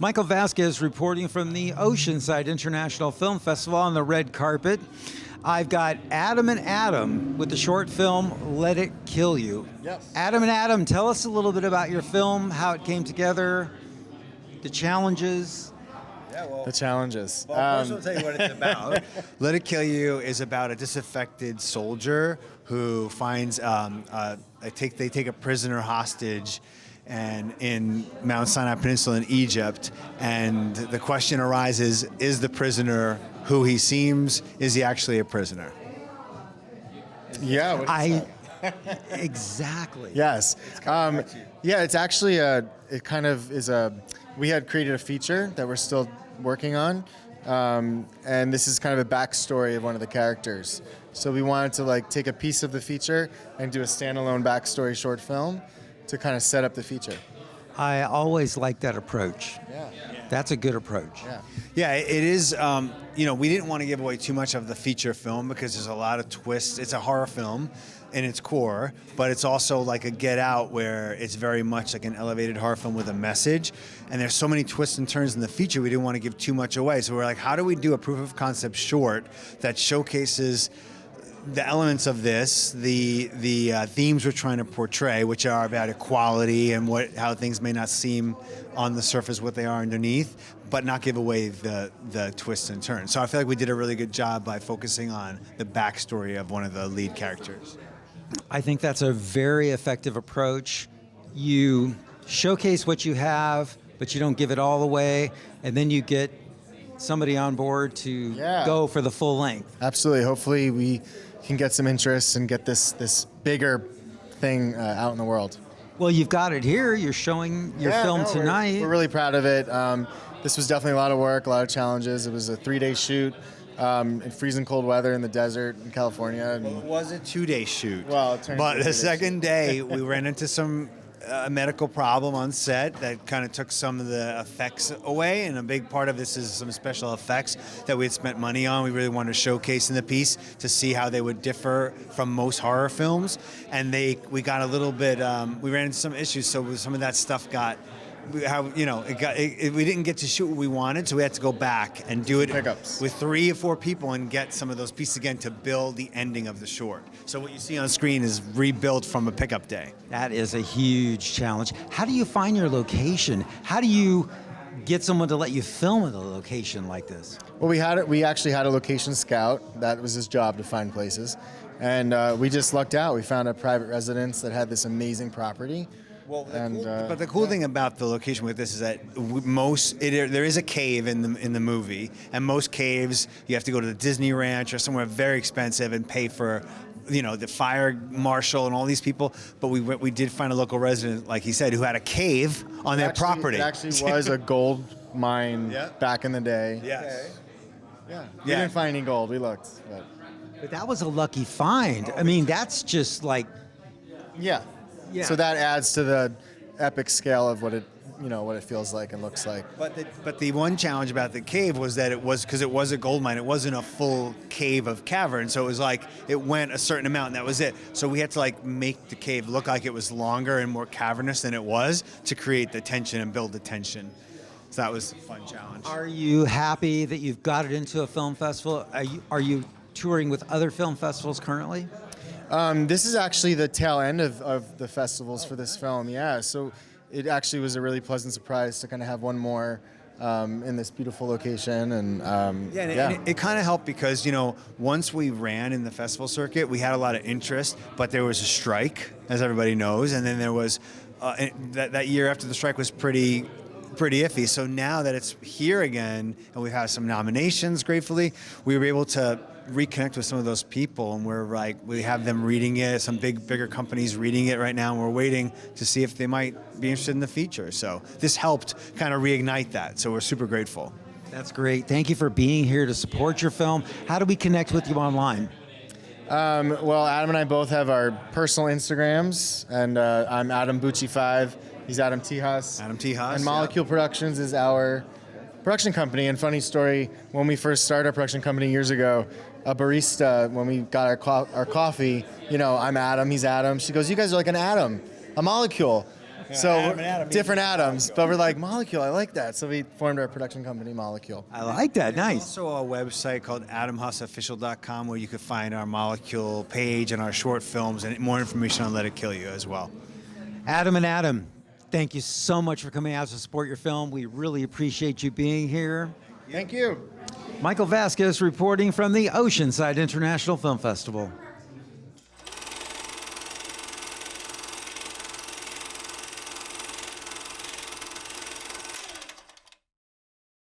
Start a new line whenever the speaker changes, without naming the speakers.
Michael Vasquez reporting from the Oceanside International Film Festival on the red carpet. I've got Adam and Adam with the short film Let It Kill You.
Yes.
Adam and Adam, tell us a little bit about your film, how it came together, the challenges.
Yeah, well,
The challenges.
well first I'll tell you what it's about. Let It Kill You is about a disaffected soldier who finds they take a prisoner hostage and in Mount Sinai Peninsula in Egypt, and the question arises, is the prisoner who he seems? Is he actually a prisoner?
Yeah. What is that?
Exactly.
Yes. Yeah, it's actually it kind of is we had created a feature that we're still working on, and this is kind of a backstory of one of the characters. So we wanted to like take a piece of the feature and do a standalone backstory short film to kind of set up the feature.
I always like that approach.
Yeah.
That's a good approach.
Yeah.
Yeah, it is. We didn't want to give away too much of the feature film because there's a lot of twists. It's a horror film in its core, but it's also like a Get Out where it's very much like an elevated horror film with a message. And there's so many twists and turns in the feature, we didn't want to give too much away. So we're like, how do we do a proof of concept short that showcases the elements of this, the themes we're trying to portray, which are about equality and how things may not seem on the surface what they are underneath, but not give away the twists and turns. So I feel like we did a really good job by focusing on the backstory of one of the lead characters.
I think that's a very effective approach. You showcase what you have, but you don't give it all away, and then you get somebody on board to go for the full length.
Absolutely. Hopefully we can get some interest and get this bigger thing out in the world.
Well, you've got it here. You're showing your film tonight.
We're really proud of it. This was definitely a lot of work, a lot of challenges. It was a 3-day shoot in freezing cold weather in the desert in California. And
Well, it was a 2-day shoot.
Well, it turned
but
into a
the
2-day
second day, we ran into some medical problem on set that kind of took some of the effects away, and a big part of this is some special effects that we had spent money on. We really wanted to showcase in the piece to see how they would differ from most horror films, and we got a little bit we ran into some issues, so some of that stuff got we didn't get to shoot what we wanted, so we had to go back and do it
Pickups.
with 3 or 4 people and get some of those pieces again to build the ending of the short. So what you see on screen is rebuilt from a pickup day.
That is a huge challenge. How do you find your location? How do you get someone to let you film at a location like this?
Well, we actually had a location scout. That was his job, to find places. And we just lucked out. We found a private residence that had this amazing property.
Well, but the cool thing about the location with this is that there is a cave in the movie, and most caves you have to go to the Disney Ranch or somewhere very expensive and pay for, the fire marshal and all these people. But we did find a local resident, like he said, who had a cave on their property.
It actually was a gold mine back in the day.
Yes.
Yeah. We didn't find any gold. We looked,
But that was a lucky find. I mean, that's just like...
Yeah. So that adds to the epic scale of what it feels like and looks like.
But the one challenge about the cave was that because it was a gold mine, it wasn't a full cave of cavern. So it was like it went a certain amount and that was it. So we had to make the cave look like it was longer and more cavernous than it was to create the tension and build the tension. So that was a fun challenge.
Are you happy that you've got it into a film festival? Are you touring with other film festivals currently?
This is actually the tail end of the festivals for this film, so it actually was a really pleasant surprise to kind of have one more in this beautiful location. And
it kind of helped because, once we ran in the festival circuit, we had a lot of interest, but there was a strike, as everybody knows, and then there was, that year after the strike was pretty iffy. So now that it's here again, and we've had some nominations, gratefully, we were able to reconnect with some of those people, and we have them reading it, some bigger companies reading it right now, and we're waiting to see if they might be interested in the feature. So this helped kind of reignite that, so we're super grateful.
That's great. Thank you for being here to support your film. How do we connect with you online?
Well, Adam and I both have our personal Instagrams, and I'm Adam Bucci 5. He's Adam Huss.
Adam Huss.
And Molecule Productions is our production company. And funny story, when we first started our production company years ago, a barista, when we got our coffee, I'm Adam, he's Adam. She goes, "You guys are like an atom, a molecule." So
Adam and Adam,
different Adams, but we're like Molecule. I like that. So we formed our production company, Molecule.
I like that. Nice.
Also a website called AdamHussOfficial.com where you can find our Molecule page and our short films and more information on Let It Kill You as well.
Adam and Adam, thank you so much for coming out to support your film. We really appreciate you being here.
Thank you.
Michael Vasquez reporting from the Oceanside International Film Festival.